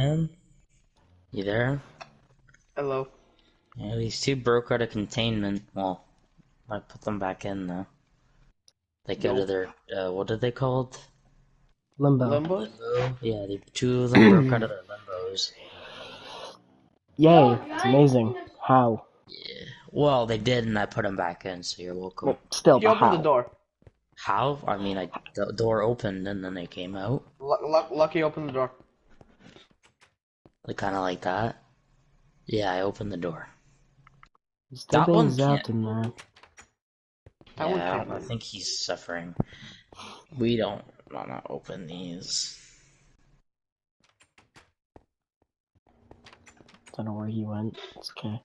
Ryan? You there? Hello. Yeah, these two broke out of containment. Well, I put them back in though. Like out of Nope. their, what are they called? Limbo. Limbos? Limbo? Yeah, two of them broke out of their limbos. Yay, it's amazing. How? Yeah. Well, they did, and I put them back in, so you're welcome. Well, still, He but opened the how? door. How? I mean, the door opened and then they came out. Lucky opened the door. Like, kind of like that. Yeah, I opened the door. There's still That one being can't. zapped in there. That one Yeah, can't I move. think he's suffering. We don't want to open these. Don't know where he went. It's okay.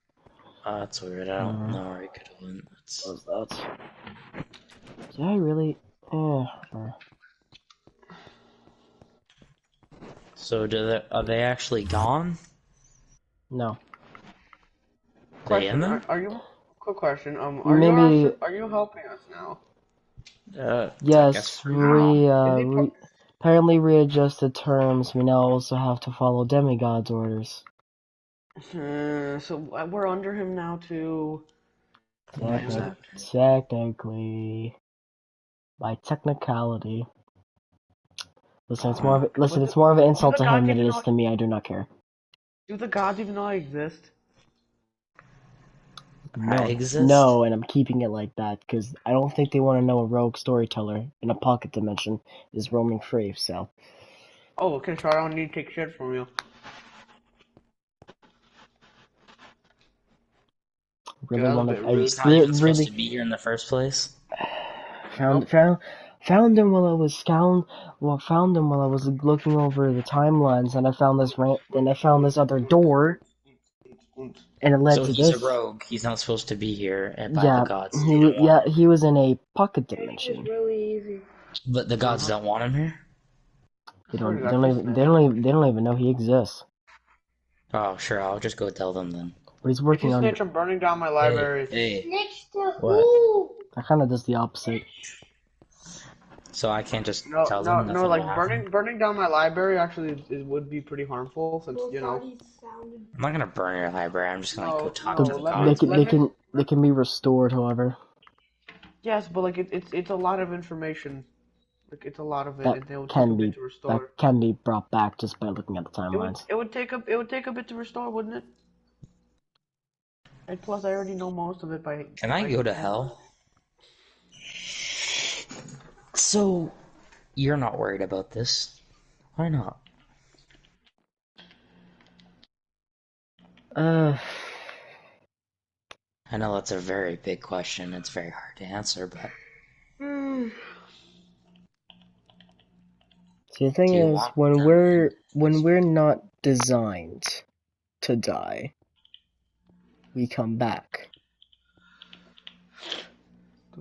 That's weird. I don't know where he could have went. What was that? Did I really? So, are they actually gone? No. Are they in Question: there? Are you? Quick question. Maybe. Are you helping us now? I guess Yes, for now. we apparently readjusted terms. We now also have to follow demigod's orders. So we're under him now too. Technically, by technicality. Listen, it's more of it's more of an insult to him than it is to me. I do not care. Do the gods even know I exist? I No, exist? no, and I'm keeping it like that because I don't think they want to know a rogue storyteller in a pocket dimension is roaming free. So Oh, okay. So I don't need to take shit from you. really That was a want bit to. rude. He's not even supposed to Really be here in the first place? found him while I was found him while I was looking over the timelines, and I found then I found this other door, and it led So to he's a this. rogue. He's not supposed to be here by the Yeah, gods. They don't want him. he was in a pocket dimension. But the gods don't want him here? They don't even know he exists. Oh, sure. I'll just go tell them then. But he's If working you on. snitch, I'm burning down my library. Hey. What? That kind of does the opposite. So I can't just No, tell no, them no. nothing will Like happen? burning down my library actually would be pretty harmful since you know. I'm not gonna burn your library. I'm just gonna go No, talk to no. the gods. They can be restored, however. Yes, but like it's a lot of information. Like it's a lot of it, That and they will take a can bit be to restore. brought back just by looking at the timelines. It would take a bit to restore, wouldn't it? And plus, I already know most of it by. Can I go to hell? So, you're not worried about this. Why not? I know that's a very big question. It's very hard to answer, but See, the thing do you is, want them? when we're not designed to die, we come back.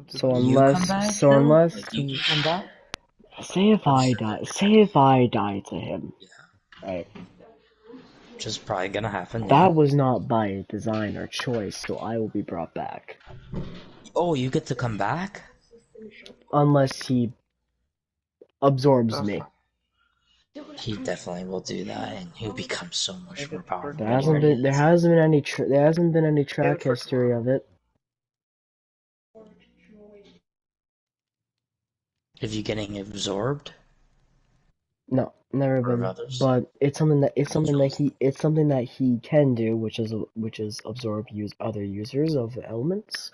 So You come back, though? Like, you can come back? say if I die to him, right? Which is probably gonna happen, yeah. That was not by design or choice, so I will be brought back. Oh, you get to come back? Unless he absorbs me. He definitely will do that, and he'll become so much more powerful There than he hasn't already been is. there hasn't been any track history of it. If you getting absorbed? No, never Or of been. others? But it's something that Angels? it's something that he can do, which is absorb other users of elements.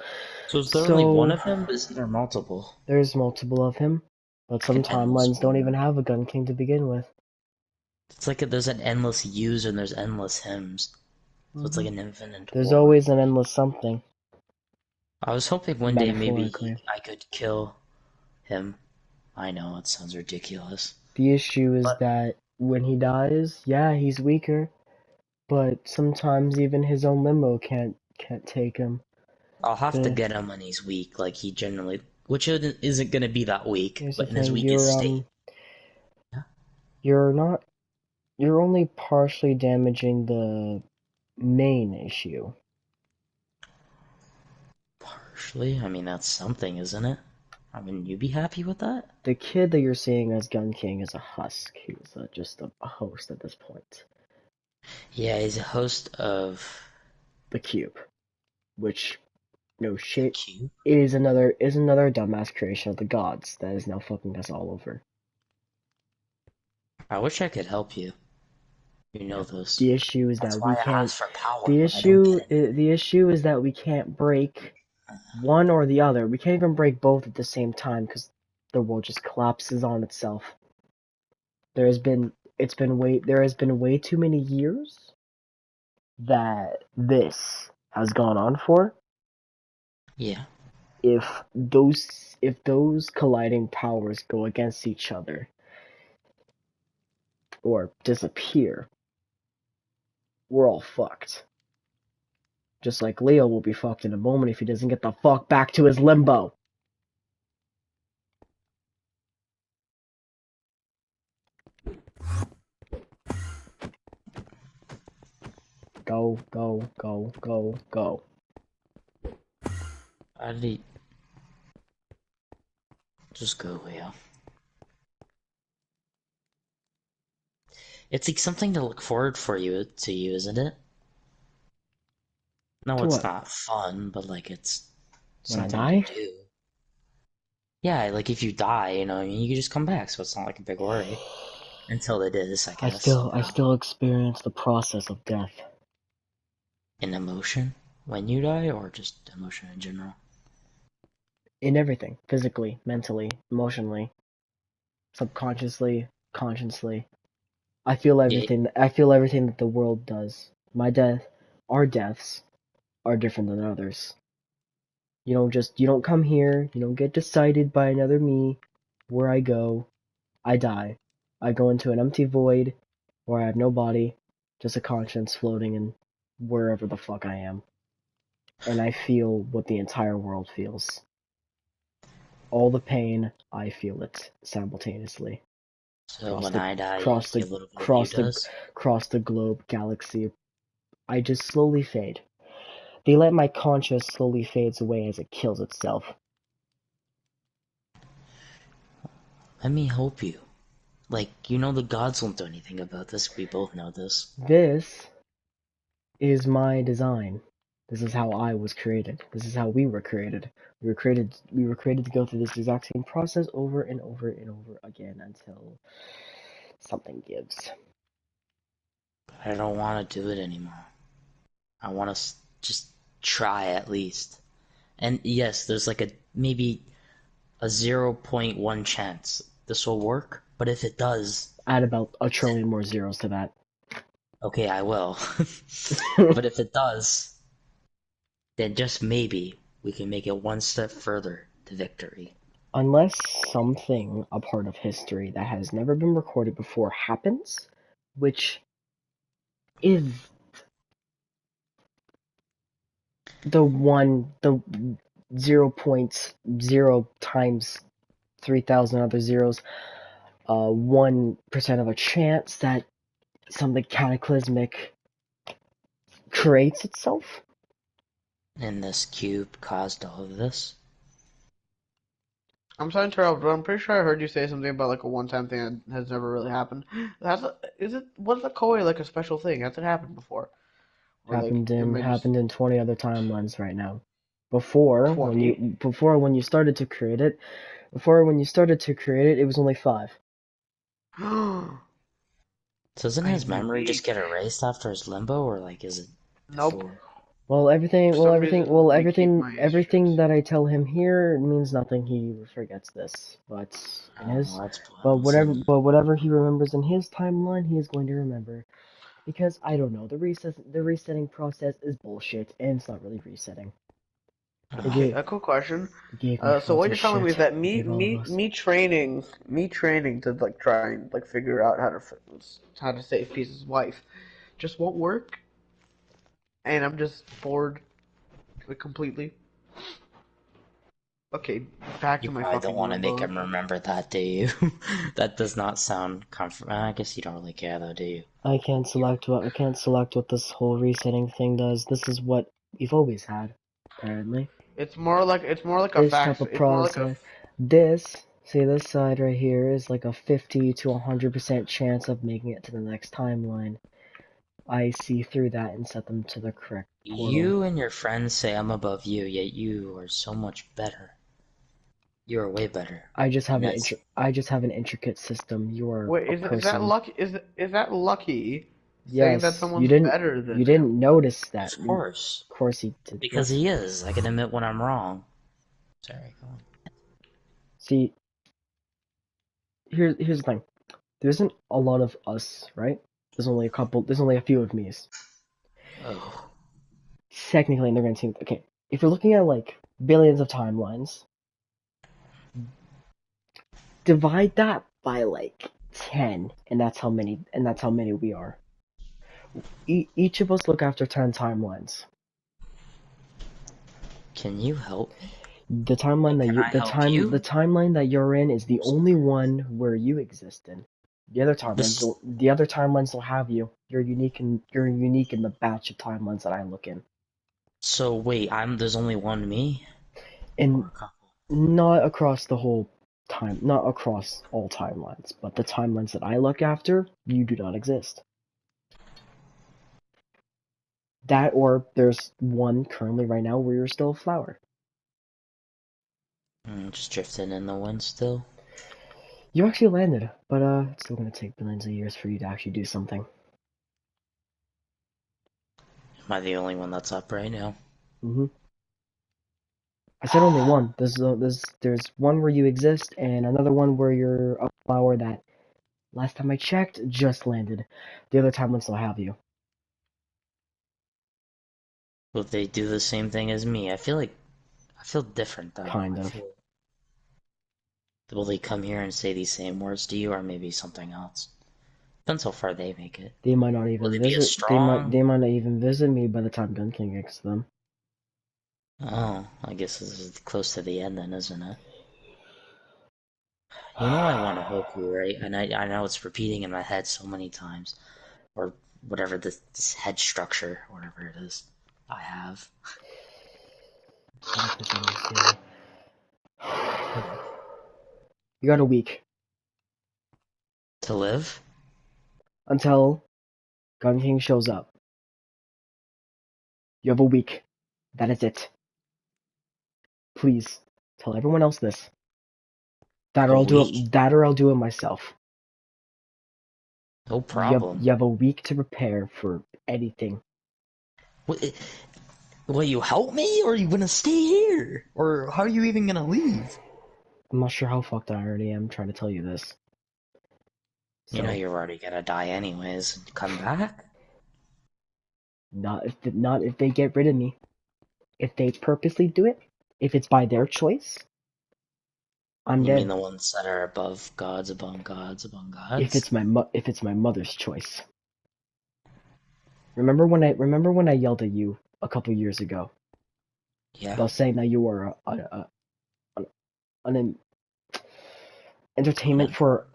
So is there only one So of him? Isn't there multiple? there's multiple of him, but Like some an endless timelines don't even one? have a Gun King to begin with. It's like there's an endless use and there's endless hymns. So it's like an infinite There's war. always an endless something, I was hoping one day maybe metaphorically. I could kill him. I know, it sounds ridiculous. The issue is But that when he dies, yeah, he's weaker, but sometimes even his own limo can't take him. I'll have to The, get him when he's weak, like he generally... Which isn't gonna be that weak, here's the but in his thing, weakest state. you're only partially damaging the main issue. Partially? I mean, that's something, isn't it? I mean, you be happy with that? The kid that you're seeing as Gun King is a husk. He's just a host at this point. Yeah, he's a host of The cube, which no the shit cube. is another dumbass creation of the gods that is now fucking us all over. I wish I could help you. You know Yeah. this. The issue is That's that why we I can't. ask for power, The but I don't issue, get any. the issue is that we can't break one or the other. We can't even break both at the same time because the world just collapses on itself. There has been, there has been way too many years that this has gone on for. Yeah. If those colliding powers go against each other or disappear, we're all fucked. Just like Leo will be fucked in a moment if he doesn't get the fuck back to his limbo. Go, go, go, go, go. I need just go, Leo. It's like something to look forward for you to you, isn't it? No, To it's what? not fun, but like it's When I something to die? do. Yeah, like if you die, I mean, you can just come back, so it's not like a big worry. Until it is, I I guess, still, I still experience the process of death. An emotion when you die, or just emotion in general. In everything. Physically, mentally, emotionally, subconsciously, consciously. Yeah, I feel everything that the world does. My death, our deaths, are different than others. You don't come here, you don't get decided by another me. Where I go, I die. I go into an empty void where I have no body, just a conscience floating in wherever the fuck I am. And I feel what the entire world feels. All the pain, I feel it simultaneously. so Across when the I die, you cross the feel a little bit of you cross the does. cross the globe, galaxy. I just slowly fade. They let my conscience slowly fades away as it kills itself. Let me help you. Like, the gods won't do anything about this. We both know this. This is my design. This is how I was created. This is how we were created. We were created to go through this exact same process over and over and over again until something gives. I don't want to do it anymore. I want to just try at least. And yes, there's like maybe a 0.1 chance this will work, but if it does, Add about a then trillion more zeros to that. okay, I will. But if it does, then just maybe we can make it one step further to victory. Unless something, a part of history that has never been recorded before happens, which is the 0.0 times 3,000 other zeros, 1% of a chance that something cataclysmic creates itself. And this cube caused all of this. I'm sorry to interrupt, but I'm pretty sure I heard you say something about like a one-time thing that has never really happened. Was the Koi like a special thing? Has it happened before? Or like am I just Happened in 20 other timelines right now. Before when 20? you before when you started to create it, before when you started to create it, it was only 5. I'm So doesn't his memory just get weak. erased after his limbo, or like is it Nope. before? For some reason, we keep my Everything instruments. that I tell him here means nothing. He forgets this, but in Oh, his, that's Bloodson. but whatever he remembers in his timeline, he is going to remember. Because I don't know, the resetting process is bullshit, and it's not really resetting. It Oh, Okay, gave a cool question. it gave me So what further you're telling me is shit. that It gave all of us. me training to like try and like figure out how to save Peace's wife, just won't work, and I'm just bored like, completely. Okay, back you to my probably don't fucking want to make limbo. him remember that, do you? That does not sound comfort. I guess you don't really care, though, do you? I can't select what this whole resetting thing does. This is what we've always had, apparently. It's more like a This type fact. of It's more like a process. This side right here is like a 50 to 100% chance of making it to the next timeline. I see through that and set them to the correct portal. You and your friends say I'm above you, yet you are so much better. You are way better. I just have And an that's intricate system. You are Wait, a is that person. lucky? Is that lucky? Saying that Yes, someone's better you than didn't him? notice that. of Of course. course he did. Because Yes. he is. I can admit when I'm wrong. Sorry, go on. See, here's the thing. There isn't a lot of us, right? There's only a couple. There's only a few of me's. Oh. Technically, in the grand scheme, okay. If you're looking at like billions of timelines, divide that by like 10, and that's how many. And that's how many we are. Each of us look after 10 timelines. Can you help me? The timeline that Can you I help the you? timeline that you're in is the only one where you exist in. This. The other timelines don't have you. You're unique in the batch of timelines that I look in. So wait, there's only one me? Or And a couple? not across the whole time, not across all timelines, but the timelines that I look after, you do not exist. That or there's one currently right now where you're still a flower. Just drifting in the wind still. You actually landed, but it's still gonna take billions of years for you to actually do something. Am I the only one that's up right now? hmm I said only one. There's one where you exist, and another one where you're a flower that, last time I checked, just landed. The other time will still have you. Will they do the same thing as me? I feel different though. Kind I of. feel. Will they come here and say these same words to you, or maybe something else? Depends how far they make it. They might not Will even they be as visit. strong? They might not even visit me by the time Dunking gets to them. Oh, I guess this is close to the end then, isn't it? You know I want to help you, right? And I know it's repeating in my head so many times. Or whatever this head structure, whatever it is, I have. You got a week To live? until Gun King shows up. You have a week. That is it. Please tell everyone else this. A week? That or I'll do it myself. No problem. You have a week to prepare for anything. What, will you help me, or are you gonna stay here? Or how are you even gonna leave? I'm not sure how fucked I already am trying to tell you this. You know So, you're already gonna die anyways. Come back? not if they get rid of me. If they purposely do it, if it's by their choice, I'm You mean dead. the ones that are above gods, above gods, above If gods? it's my mother's choice. Remember when I yelled at you a couple years ago Yeah. about saying that you were an An entertainment for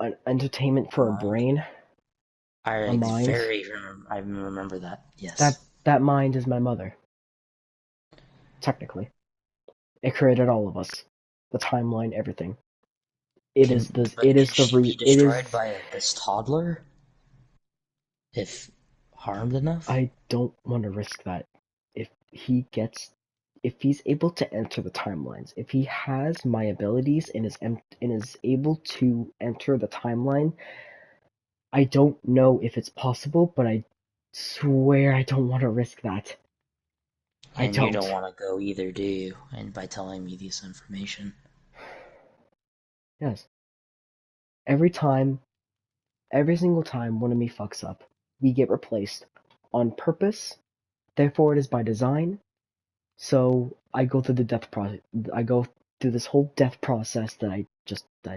a mind? brain, a mind. I remember that. That Yes. that mind is my mother. Technically, it created all of us, the timeline, everything. But can she be It destroyed is. by this toddler if harmed enough? I don't want to risk that. If he gets, if he's able to enter the timelines, if he has my abilities and is able to enter the timeline, I don't know if it's possible, but I swear I don't want to risk that. I And you don't don't. want to go either, do you? And by telling me this information. Yes. Every time, every single time one of me fucks up, we get replaced on purpose. Therefore, it is by design. So I go through the death process. I go through this whole death process that I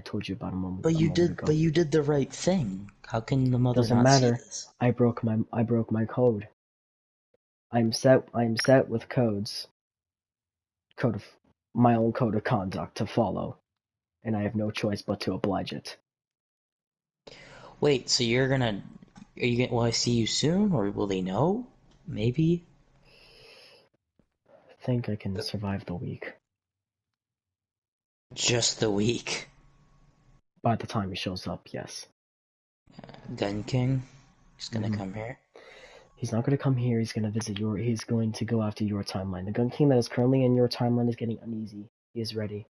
told you about a moment But ago. you did the right thing. How can the mother Doesn't not see matter. this? I broke my code. I'm set with code of my own code of conduct to follow, and I have no choice but to oblige it. Wait, so you're gonna... Will I see you soon, or will they know? Maybe? I think I can survive the week Just the week. by the time he shows up. Yes. Gun King? He's gonna hmm come here? He's not going to come here. He's going to visit your. He's going to go after your timeline. The Gun King that is currently in your timeline is getting uneasy. He is ready.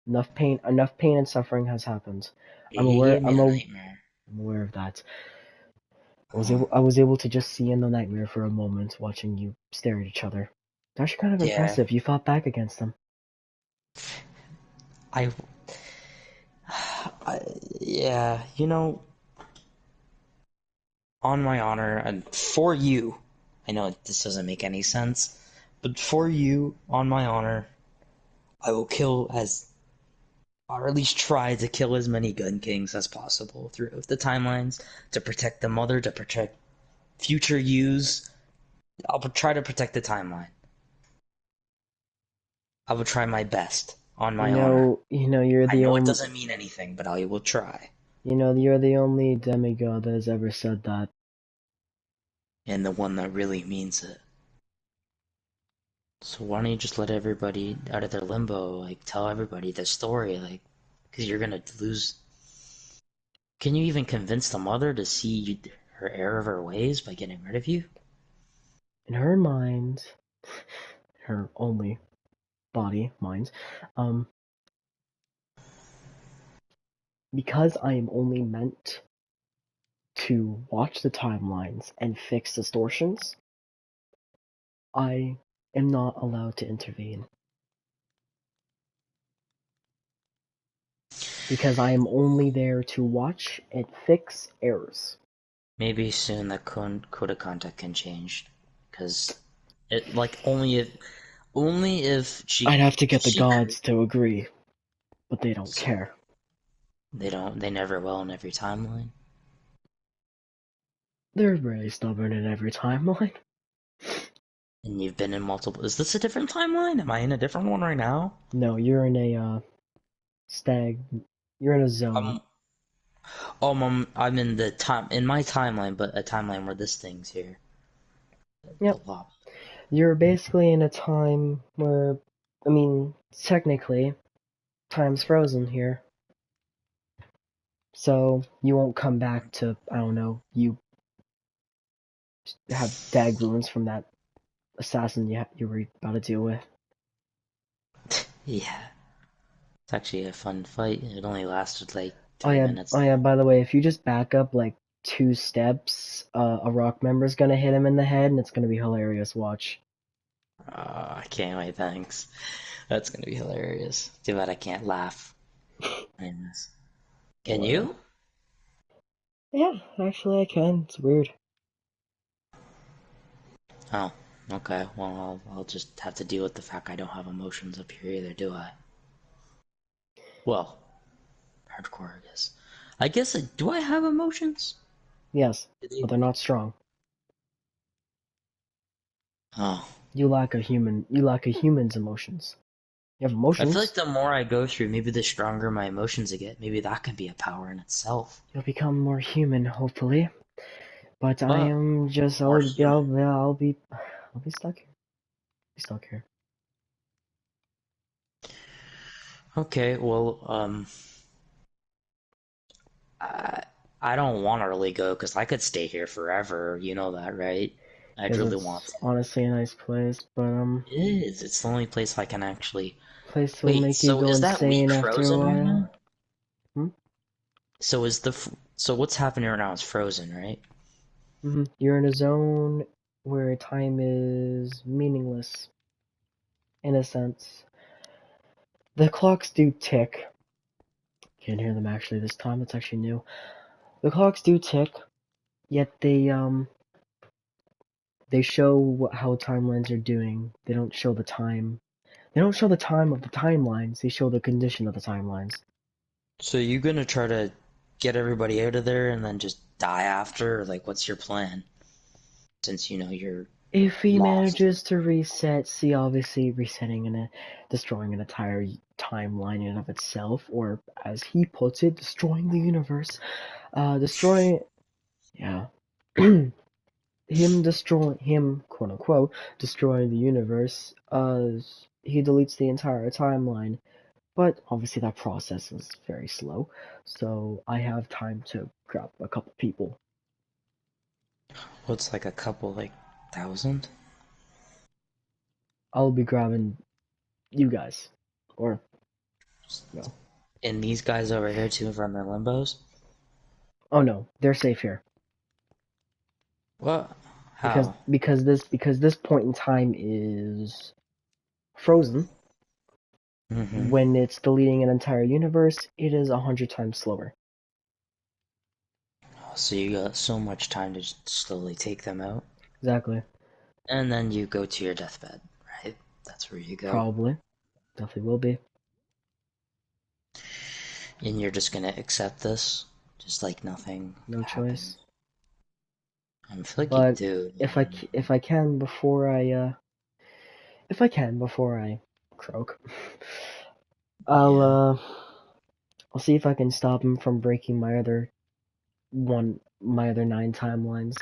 Enough pain and suffering has happened. I'm He aware. gave me a nightmare. I'm aware of that. Oh, I was able to just see in the nightmare for a moment, watching you stare at each other. It's actually kind of yeah. impressive. You fought back against him. I, yeah, you know, on my honor, and for you, I know this doesn't make any sense, but for you, on my honor, I will kill as, or at least try to kill as many Gun Kings as possible throughout the timelines to protect the mother, to protect future yous. I'll try to protect the timeline. I will try my best on my honor. You're I the know it only. doesn't mean anything, but I will try. You're the only demigod that has ever said that. And the one that really means it. So why don't you just let everybody out of their limbo, like tell everybody the story, like, because you're gonna lose. Can you even convince the mother to see her error of her ways by getting rid of you? In her mind, her only mind, um, because I am only meant to watch the timelines and fix distortions, I am not allowed to intervene. Because I am only there to watch and fix errors. Maybe soon the code of conduct can change, because it like only if I'd have to get the she gods to agree, but they don't so care. they never will in every timeline. They're very stubborn in every timeline. And you've been in multiple. Is this a different timeline? Am I in a different one right now? No, you're in a stag. You're in a zone. I'm I'm in the time in my timeline, but a timeline where this thing's here. The Yep. law. You're basically in a time where, I mean, technically, time's frozen here. So you won't come back to, I don't know, you have dag wounds from that assassin you were about to deal with. Yeah, it's actually a fun fight. It only lasted like Oh three yeah, minutes oh yeah, though. by the way, if you just back up like 2 steps, a rock member's gonna hit him in the head and it's gonna be hilarious, watch. I can't wait. Thanks. That's gonna be hilarious. Too bad I can't laugh. Anyways. Can Well, you? yeah, actually I can, it's weird. Oh, okay. Well, I'll just have to deal with the fact I don't have emotions up here either, do I? Well, hardcore, I guess. I guess, do I have emotions? Yes, Do but they- they're not strong. Oh. You lack a human's emotions. You have I feel like emotions, the more I go through, maybe the stronger my emotions get. Maybe that could be a power in itself. you'll become more human, hopefully. But I But am just, more human. I'll be stuck here. Be stuck here. Okay, well, I, I don't want to really go because I could stay here forever. You know that, right? I'd Because really want it's to. honestly a nice place, but It is. It's the only place I can actually. place will Wait, make you so go is that week insane after a frozen right while. now? Hmm? So is so what's happening right now is frozen, right? You're in a zone where time is meaningless, in a sense. The clocks do tick. Can't hear them actually this time, it's actually new. The clocks do tick, yet they show how timelines are doing. They don't show the time. They don't show the time of the timelines, they show the condition of the timelines. So you gonna try to get everybody out of there and then just die after? Or like, what's your plan? Since you know you're If he lost. manages to reset, see, obviously resetting and destroying an entire timeline in and of itself, or as he puts it, destroying the universe. Destroying, yeah, him, quote unquote, destroying the universe. He deletes the entire timeline, but obviously that process was very slow, so I have time to grab a couple people. What's like a couple, like, thousand? I'll be grabbing you guys. Or, no. And these guys over here too from the limbos? Oh no, they're safe here. What? Because How? this point in time is frozen. Mm-hmm. When it's deleting an entire universe, it is 100 times slower. So you got so much time to just slowly take them out. Exactly. And then you go to your deathbed, right? That's where you go. Probably. Definitely will be. And you're just gonna accept this, just like nothing No happened. choice. I feel like you But do, if man. I can before I croak, I'll Yeah. uh I'll see if I can stop him from breaking my other 9 timelines.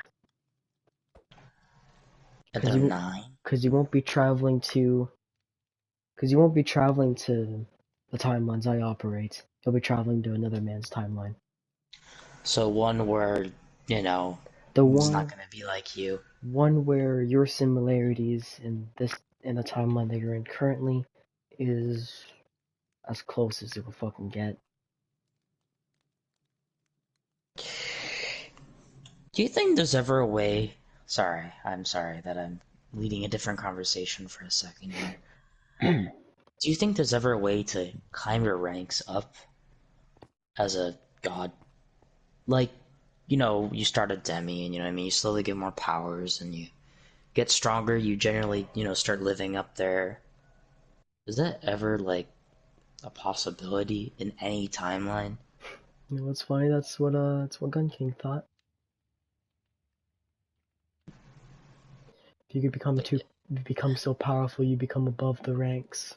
And Cause they're you nine. cause you won't be traveling to cause you won't be traveling to the timelines I operate. You'll be traveling to another man's timeline. So one where, The it's not one gonna be like you. one where your similarities in the timeline that you're in currently is as close as it will fucking get. Do you think there's ever a way? Sorry, I'm sorry that I'm leading a different conversation for a second here. Do you think there's ever a way to climb your ranks up as a god? Like, you start a demi, and you know what I mean. You slowly get more powers, and you get stronger. You generally, start living up there. Is that ever like a possibility in any timeline? You know what's funny? That's what Gun King thought. If you could become so powerful, you become above the ranks.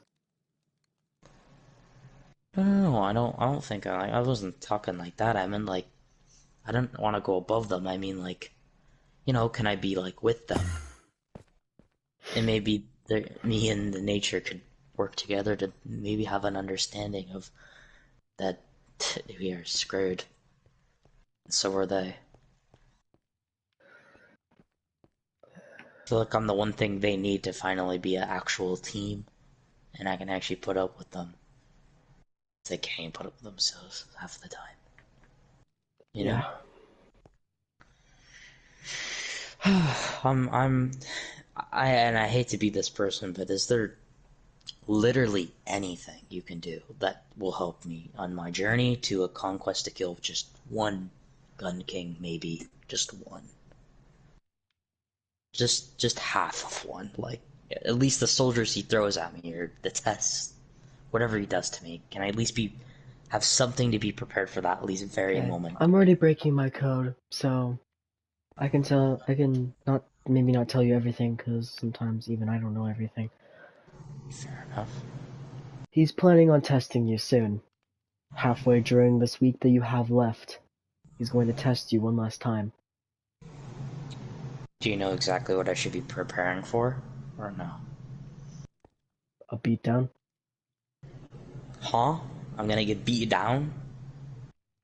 No, no, no. I don't think I wasn't talking like that. I meant like I don't want to go above them. I mean like, can I be like with them? And maybe me and the nature could work together to maybe have an understanding of that we are screwed. So are they. I feel like I'm the one thing they need to finally be an actual team, and I can actually put up with them. They can't put up with themselves half the time. You know? Yeah. I'm and I hate to be this person, but is there literally anything you can do that will help me on my journey to a conquest to kill just one Gun King, maybe just one, just half of one, like at least the soldiers he throws at me or the tests, whatever he does to me, can I at least be have something to be prepared for that at least very Okay. moment? I'm already breaking my code, so I can not maybe not tell you everything because sometimes even I don't know everything. Fair enough. He's planning on testing you soon. Halfway during this week that you have left, he's going to test you one last time. Do you know exactly what I should be preparing for, or no? A beatdown Huh? I'm gonna get beat down?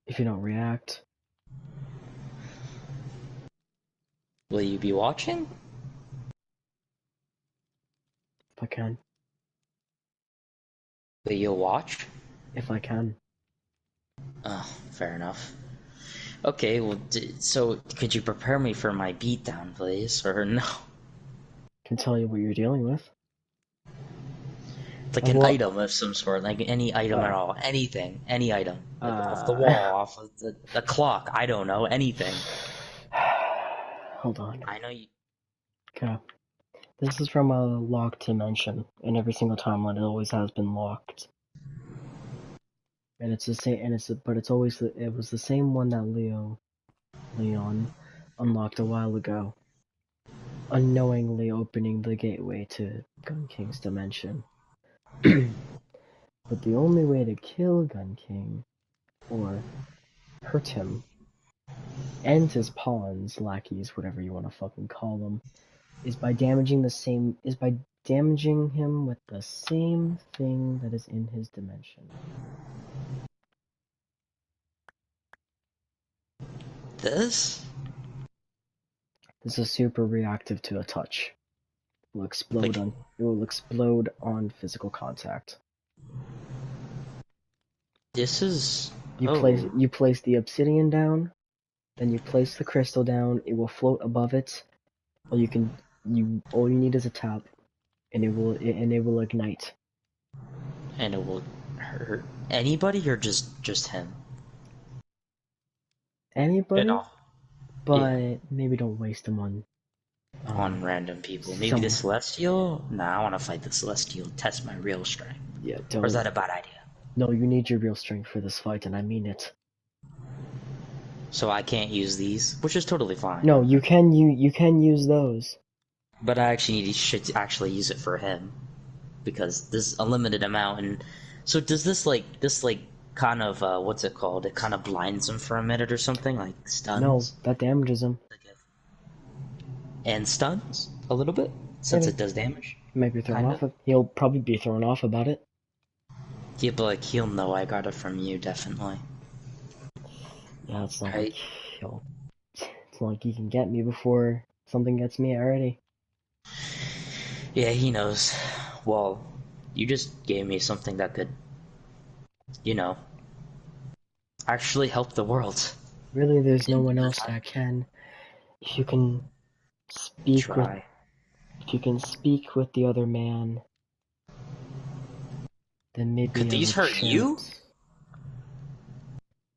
if you don't react. Will you be watching? If I can. Will you watch? If I can. Oh, fair enough. Okay, well, so could you prepare me for my beatdown, please, or no? Can tell you what you're dealing with. Like I've an lo- item of some sort, like any item at uh, all, anything, any item, like off the uh, wall, off of the clock, I don't know, anything. hold on. I know you. Okay. This is from a locked dimension, and every single timeline it always has been locked. And it's the same, but it's always it was the same one that Leon unlocked a while ago, unknowingly opening the gateway to Gun King's dimension. But the only way to kill Gun King, or hurt him, and his pawns, lackeys, whatever you want to fucking call them, is by damaging him with the same thing that is in his dimension. This? This is super reactive to a touch. Like, It will explode on physical contact. this is... You Oh, place the obsidian down, then you place the crystal down, it will float above it, or all you need is a tap, and it will ignite. and it will hurt anybody or just him? And Anybody, off. Yeah, but maybe don't waste them on um random people. Maybe the some Celestial? Nah, I want to fight the Celestial, test my real strength. yeah, Or is don't that a bad idea? no, you need your real strength for this fight, and I mean it. So I can't use these, which is totally fine. No, you can use those. But I actually should actually use it for him because there's a limited amount. And so does this kind of what's it called? It kind of blinds him for a minute or something, like No, stuns. that damages him. And stuns a little bit since Maybe. it does damage, He might be thrown kind of. off. He'll probably be thrown off about it. Yeah, but like he'll know I got it from you, definitely. Yeah, it's not like Right? he'll. It's not like he can get me before something gets me already. Yeah, he knows. Well, you just gave me something that could, you know, actually help the world. Really, there's no In one the else time. that can. If you can speak with, Try. if you can speak with the other man, then maybe Could you have these a hurt you? chance.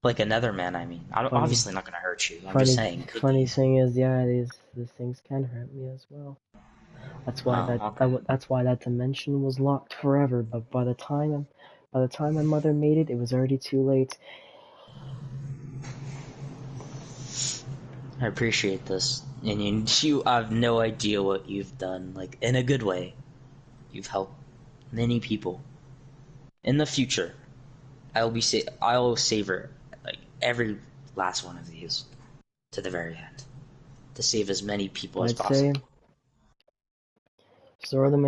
Like another man, I mean. I'm Funny, obviously not gonna hurt you. I'm just funny, saying, could funny these? thing is, yeah, these things can hurt me as well. Oh, okay. That's why that dimension was locked forever. But by the time my mother made it, it was already too late. I appreciate this. And you have no idea what you've done. Like, in a good way. You've helped many people. In the future, I'll savor like every last one of these to the very end to save as many people But as I'd say possible. store them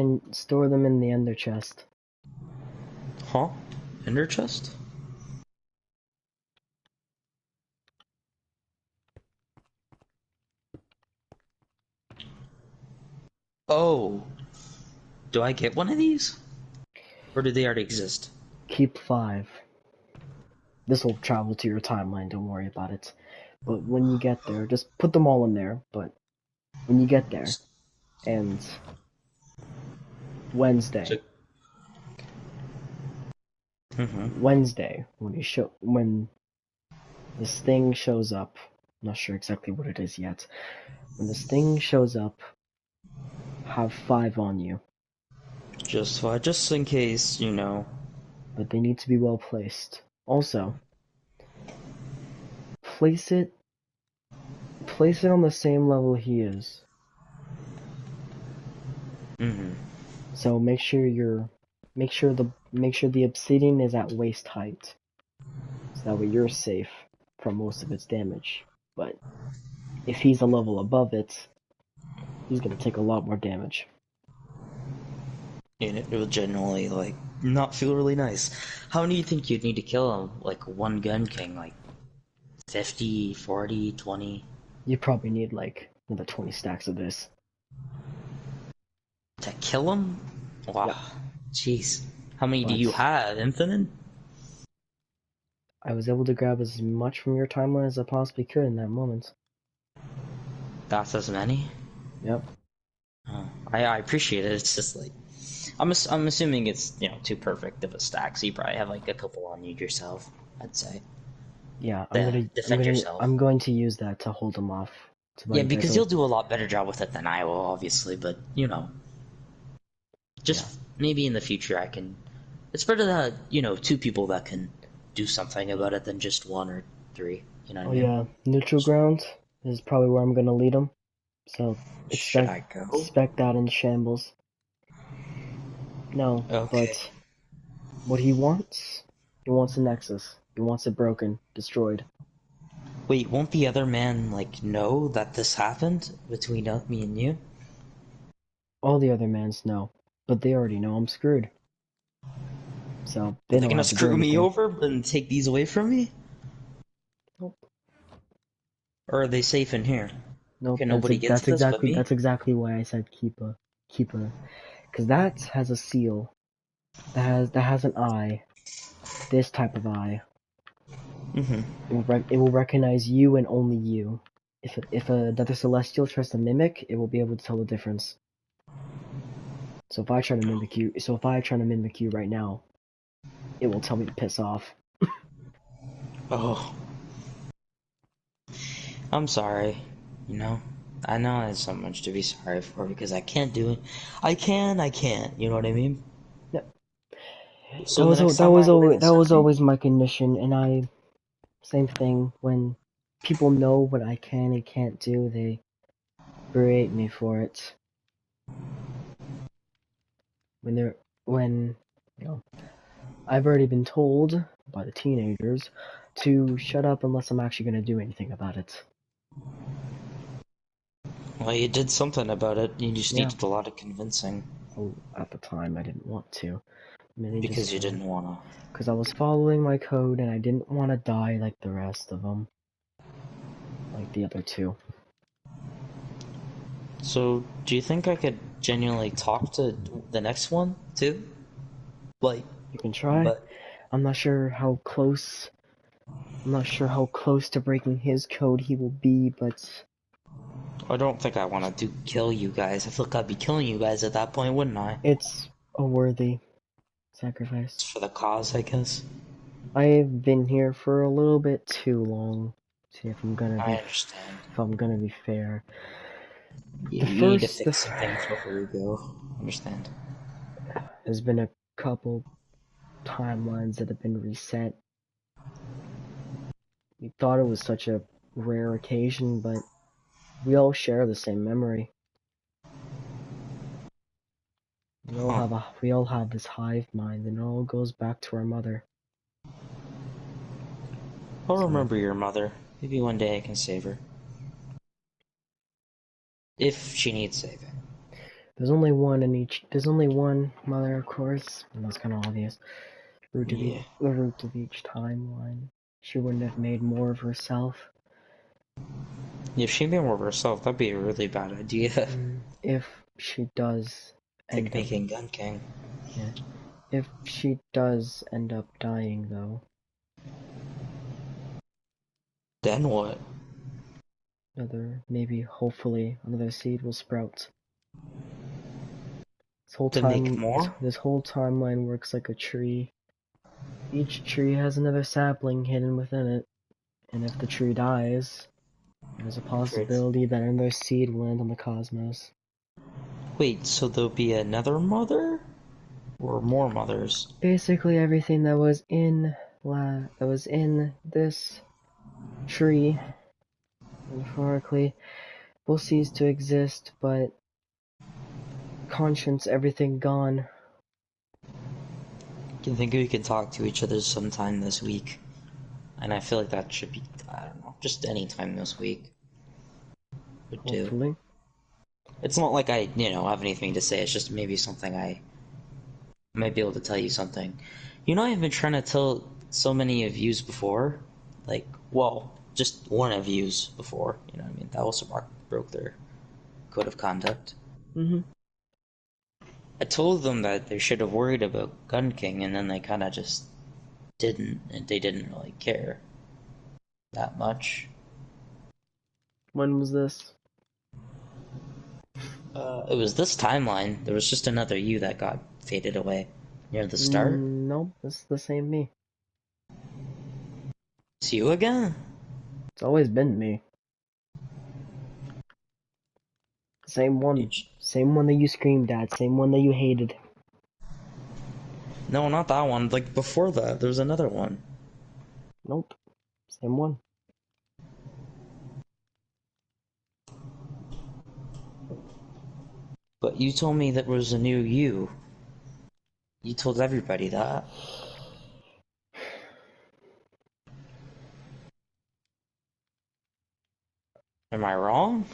in the ender chest. Huh? Ender chest? Oh, do I get one of these? Or do they already exist? Keep 5. This will travel to your timeline, don't worry about it. But when you get there, just put them all in there. But when you get there, and So, Wednesday, mm-hmm. when this thing shows up, I'm not sure exactly what it is yet. When this thing shows up, have 5 on you, Just in case, you know. but they need to be well placed. Also, place it place it on the same level he is. Mm-hmm. So make sure the obsidian is at waist height. So that way you're safe from most of its damage. But if he's a level above it, he's gonna take a lot more damage. And it will generally, like, not feel really nice. How many do you think you'd need to kill him? Like, one gun king? Like, 50, 40, 20? You probably need like another 20 stacks of this. To kill him? Wow. Yep. Jeez. How many do you But have? Infinite? I was able to grab as much from your timeline as I possibly could in that moment. That's as many? Yep. Oh, I appreciate it. It's just like I'm assuming it's too perfect of a stack, so you probably have like a couple on you yourself. I'd say Yeah, to defend yourself. I'm going to use that to hold him off. To Yeah, like because so you'll do a lot better job with it than I will, obviously. But yeah. just maybe in the future I can. It's better to have, two people that can do something about it than just one or three. You know what Oh I mean? yeah, neutral ground is probably where I'm gonna lead him. So Should I go? expect that in shambles. No, Okay. but what he wants a nexus. He wants it broken, destroyed. Wait, won't the other man like know that this happened between me and you? All the other mans know, but they already know I'm screwed. So Are they they don't gonna have to do screw me anything. over and take these away from me? Nope. Or are they safe in here? Nope, Can nobody get to this but me? that's exactly why I said keep a, because that has a seal. That has an eye. This type of eye. Mm-hmm. It will recognize you and only you. If another celestial tries to mimic, it will be able to tell the difference. So if I try to mimic you right now, it will tell me to piss off. Oh, I'm sorry. You know, I know there's so much to be sorry for because I can't do it. I can't. You know what I mean? Yeah, So the next time I win that was something, always my condition, and same thing when people know what I can and can't do, they berate me for it. When they're when you know I've already been told by the teenagers to shut up unless I'm actually gonna do anything about it. well, you did something about it. You just Yeah. needed a lot of convincing Well, at the time I didn't want to. Mainly because just you didn't wanna. because I was following my code and I didn't want to die like the rest of them, like the other two. So, do you think I could genuinely talk to the next one too? Like, You can try. but I'm not sure how close. I'm not sure how close to breaking his code he will be, but I don't think I want to kill you guys. I feel like I'd be killing you guys at that point, wouldn't I? it's a worthy It's sacrifice. for the cause, I guess. I've been here for a little bit too long. See I understand. if I'm gonna be fair. You need to fix some things before you go. Understand? There's been a couple timelines that have been reset. We thought it was such a rare occasion, but we all share the same memory. Huh. We all have this hive mind, and it all goes back to our mother. I'll So remember your mother. Maybe one day I can save her. If she needs saving. there's only one mother, of course, and that's kind of obvious. Yeah. The root of each timeline. She wouldn't have made more of herself. If she made more of herself, that'd be a really bad idea. If she does Like end up, making Gun King. yeah, if she does end up dying, though, Then what? maybe, hopefully, another seed will sprout. To make more? This whole timeline works like a tree. Each tree has another sapling hidden within it, and if the tree dies, there's a Great. possibility that another seed will land on the cosmos. Wait, so there'll be another mother? Or more mothers? Basically, everything that was in this tree, metaphorically, will cease to exist, but conscience, everything gone. Do you think we can talk to each other sometime this week? And I feel like that should be, I don't know, just any time this week would do. Hopefully. It's not like I, have anything to say. It's just maybe something I might be able to tell you something. I've been trying to tell so many of yous before. Like, well, just one of yous before. You know what I mean? That also broke their code of conduct. Mm-hmm. I told them that they should have worried about Gun King, and then they kind of just didn't. And they didn't really care that much. When was this? It was this timeline. There was just another you that got faded away near the start. Nope, this is the same me. It's you again? It's always been me. Same one. Each. Same one that you screamed at, same one that you hated. No, not that one. Like before that, there was another one. Nope. Same one. But you told me that was a new you. You told everybody that. Am I wrong?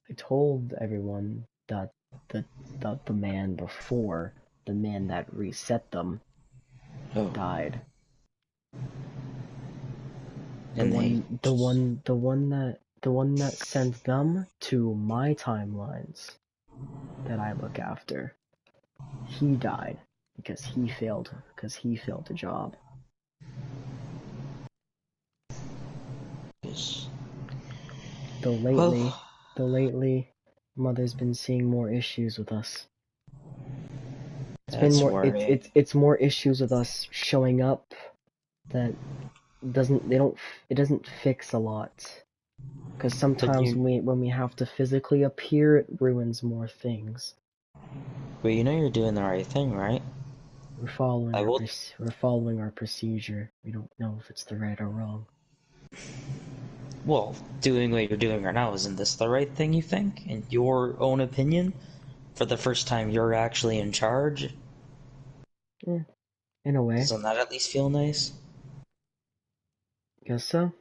I told everyone that the the man before, the man that reset them, Oh, died. and they just. The one that The one that sent them to my timelines that I look after. He died because he failed the job. Yes. Though lately, Well, Mother's been seeing more issues with us. that's worrying. It's more issues with us showing up that it doesn't fix a lot. Because But sometimes when we have to physically appear, it ruins more things. you know you're doing the right thing, right? I will. We're following our procedure. We don't know if it's the right or wrong. Well, doing what you're doing right now, isn't this the right thing, you think? In your own opinion? For the first time you're actually in charge? Yeah, in a way. Doesn't that at least feel nice? Guess so.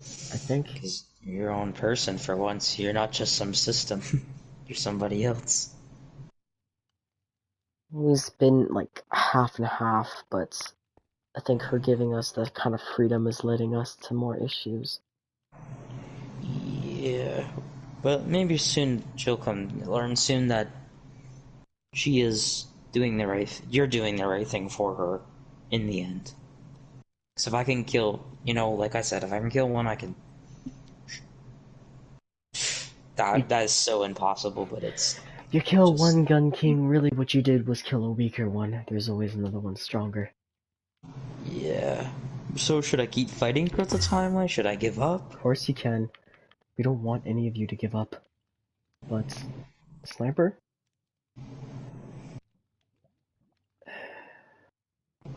I think. Because you're your own person for once. You're not just some system. You're somebody else. It's been like half and half, but I think her giving us that kind of freedom is leading us to more issues. Yeah. But maybe soon she'll come learn soon that she is doing the right you're doing the right thing for her in the end. So if I can kill, like I said, if I can kill one, I can. You, That is so impossible, but it's you kill just. one Gun King, really what you did was kill a weaker one. There's always another one stronger. Yeah. So should I keep fighting towards the timeline? Should I give up? Of course you can. We don't want any of you to give up. But, Sniper?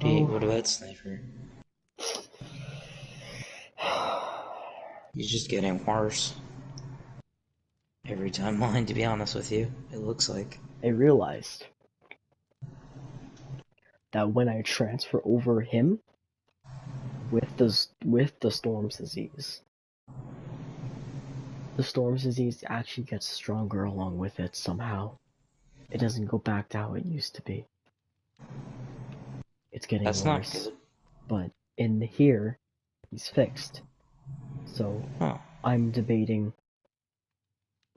Oh. What about Sniper? He's just getting worse every timeline, to be honest with you. It looks like. I realized that when I transfer over him with the Storm's disease, the Storm's disease actually gets stronger along with it somehow. It doesn't go back to how it used to be. It's getting That's not worse. good. But in here, he's fixed. So Huh. I'm debating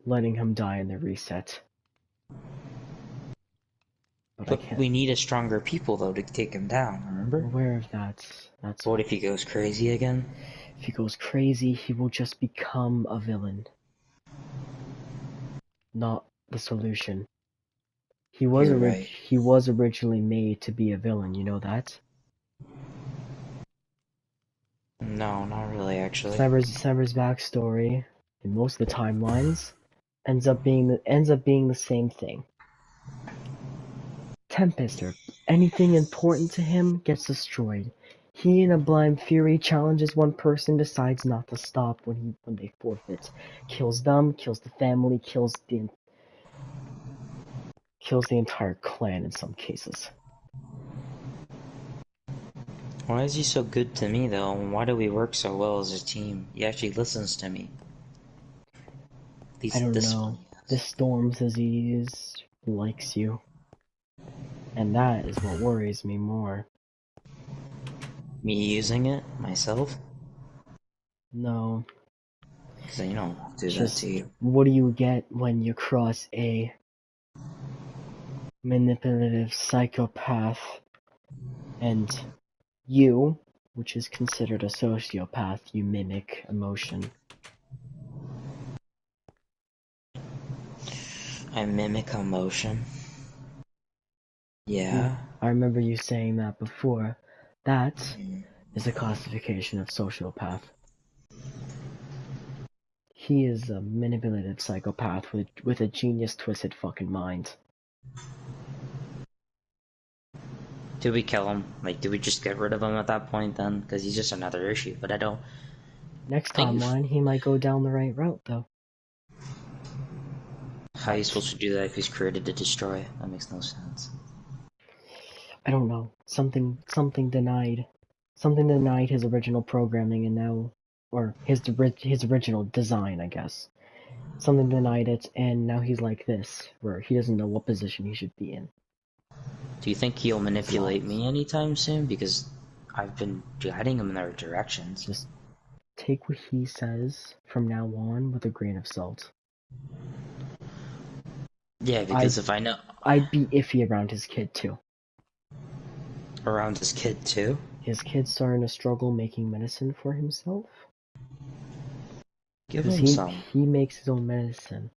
letting him die in the reset. But I But can't. we need a stronger people, though, to take him down, remember? I'm aware of that. That's What if he goes crazy again? if he goes crazy, he will just become a villain, not the solution. You're right. He was originally made to be a villain, you know that? No, not really, actually. Cyber's backstory in most of the timelines ends up being the same thing. Tempest or anything important to him gets destroyed. He in a blind fury challenges one person, decides not to stop when they forfeit. Kills them, kills the family, kills the entire clan in some cases. Why is he so good to me, though? Why do we work so well as a team? He actually listens to me. At I least don't this one, know. The yes. Storm's disease likes you. And that is what worries me more. Me using it myself? No, Because I'll do that to just you. what do you get when you cross a manipulative psychopath and you, which is considered a sociopath, you mimic emotion. I mimic emotion. Yeah. I remember you saying that before. That Mm. is a classification of sociopath. He is a manipulative psychopath with a genius twisted fucking mind. Do we kill him? Like, do we just get rid of him at that point then? Because he's just another issue. But I don't. Next I think. timeline, he might go down the right route, though. How are you supposed to do that if he's created to destroy? That makes no sense. I don't know. Something denied. Something denied his original programming, and now, or his original design, I guess. Something denied it, and now he's like this, where he doesn't know what position he should be in. Do you think he'll manipulate Sucks. me anytime soon? Because I've been guiding him in the right directions. Just take what he says from now on with a grain of salt. Yeah, I'd because if I know I'd be iffy around his kid too. around this kid too, His kid's starting to struggle making medicine for himself. give Because him some. he makes his own medicine.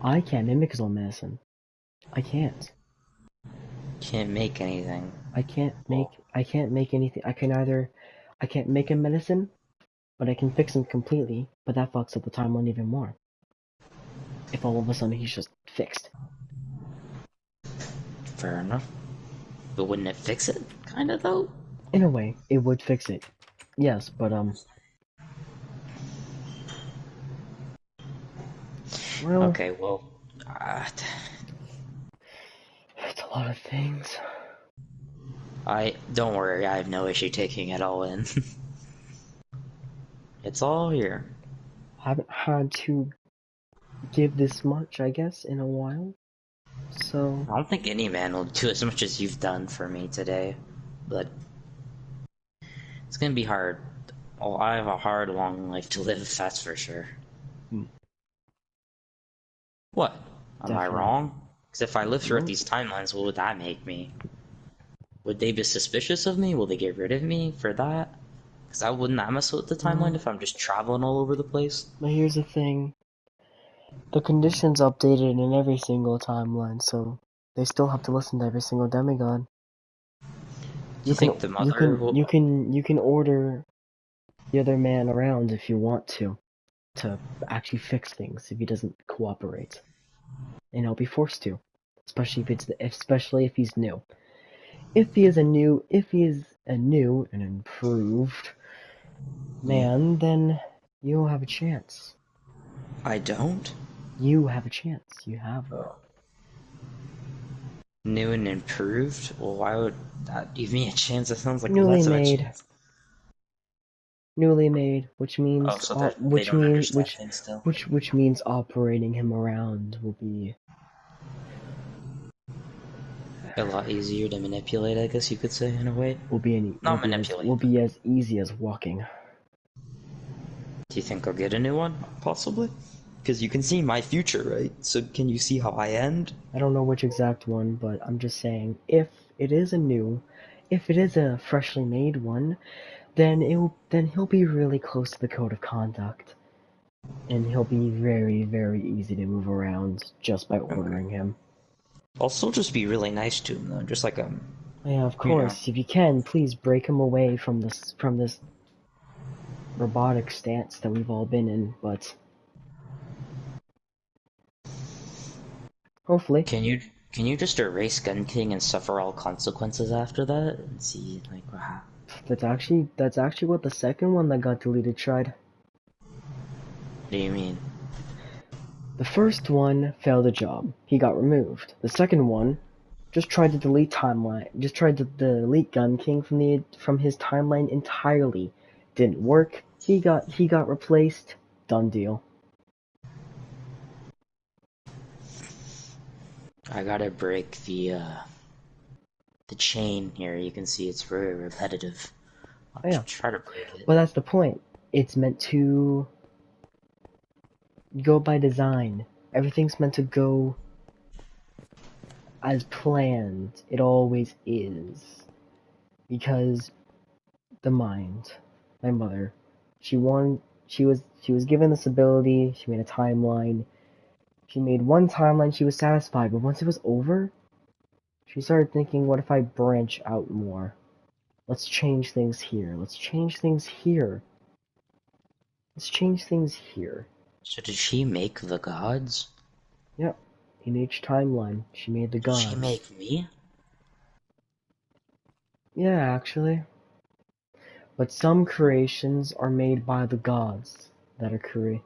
I can't mimic his own medicine. I can't. Can't make anything. I can't Well, make anything. I can't make him medicine, but I can fix him completely, but that fucks up the timeline even more. If all of a sudden he's just fixed. fair enough. But wouldn't it fix it? Kinda though. In a way, it would fix it. Yes, but well, Okay, well, uh, it's a lot of things. I don't worry. I have no issue taking it all in. It's all here. Haven't had to give this much, I guess, in a while. So, I don't think any man will do as much as you've done for me today, but it's gonna be hard. Oh, I have a hard, long life to live. That's for sure. What? Am I definitely. wrong? Because if I live through No, these timelines, what would that make me? Would they be suspicious of me? Will they get rid of me for that? Because I wouldn't that mess with the timeline no. if I'm just traveling all over the place? But here's the thing. The condition's updated in every single timeline, so they still have to listen to every single demigod. Do you think the mother will? You can order the other man around if you want to actually fix things if he doesn't cooperate, and he'll be forced to, especially if he's new. If he is a new and improved man, then you'll have a chance. I don't? You have a chance. You have one. New and improved? Well, why would that give me a chance? That sounds like Newly less of a made, chance. newly made, which Oh, means so they don't understand things still. which means operating him around will be A lot easier to manipulate, I guess you could say, in a way. Not will manipulate, but be as easy as walking. do you think I'll get a new one? Possibly? Because you can see my future, right? So can you see how I end? I don't know which exact one, but I'm just saying if it is a freshly made one, then he'll be really close to the code of conduct, and he'll be very very easy to move around just by Okay. ordering him. I'll still just be really nice to him, though. Just like, Yeah, of you know. course. If you can, please break him away from this robotic stance that we've all been in. But hopefully, Can you just erase Gun King and suffer all consequences after that? And see, like, what happens? that's actually what the second one that got deleted tried. What do you mean? The first one failed the job. He got removed. The second one just tried to delete timeline. Just tried to delete Gun King from his timeline entirely. Didn't work. He got replaced. Done deal. I gotta break the chain here. You can see it's very repetitive. I'll Oh, yeah, try to break it. but that's the point. It's meant to go by design. Everything's meant to go as planned. It always is. Because the mind, my mother, she was given this ability, she made a timeline. She made one timeline, she was satisfied, but once it was over, she started thinking, what if I branch out more? Let's change things here. Let's change things here. Let's change things here. So did she make the gods? Yep. In each timeline, she made the Did she gods. make me? Yeah, actually. But some creations are made by the gods that are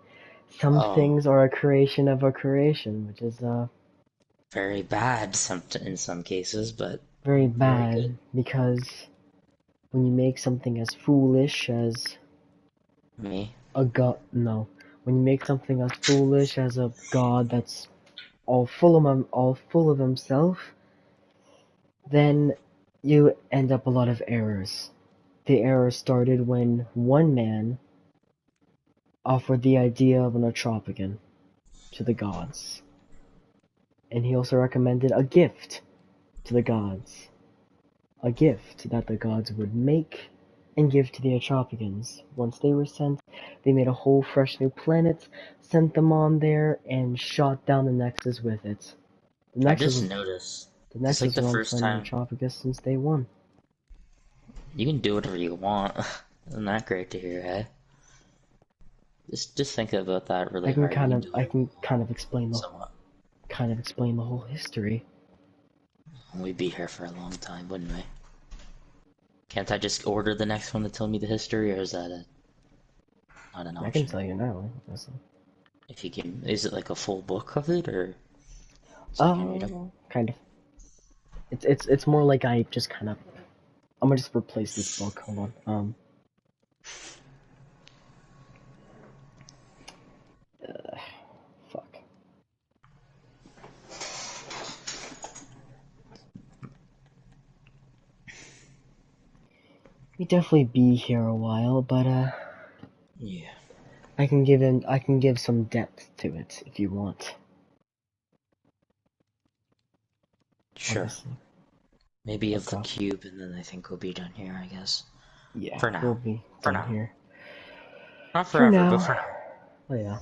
some Oh, things are a creation of a creation, which is very bad in some cases, but very very good. bad because when you make something as foolish as Me? a god, no, when you make something as foolish as a god that's all full of himself, then you end up a lot of errors. The error started when one man offered the idea of an Atropagus to the gods. And he also recommended a gift to the gods. A gift that the gods would make and give to the Atropagans. Once they were sent, they made a whole fresh new planet, sent them on there, and shot down the Nexus with it. The I Nexus just was noticed. the This is like Nexus the was on first planet time Atropagus since day one. you can do whatever you want. Isn't that great to hear, hey? Just think about that really hard. You can do I whatever can you want. kind of explain Somewhat. the whole history. We'd be here for a long time, wouldn't we? Can't I just order the next one to tell me the history, or is that not an I can option? tell you now. If you can, is it like a full book of it, or so I can read them? Kind of. It's more like I just kind of. I'm gonna just replace this book. Hold on. Fuck. We definitely be here a while, but Yeah, I can give some depth to it if you want. sure. Obviously. Maybe of the Okay. cube, and then I think we'll be done here, I guess. Yeah, For we'll now. be For done now. here. Not For forever, but now. for now. Oh yeah.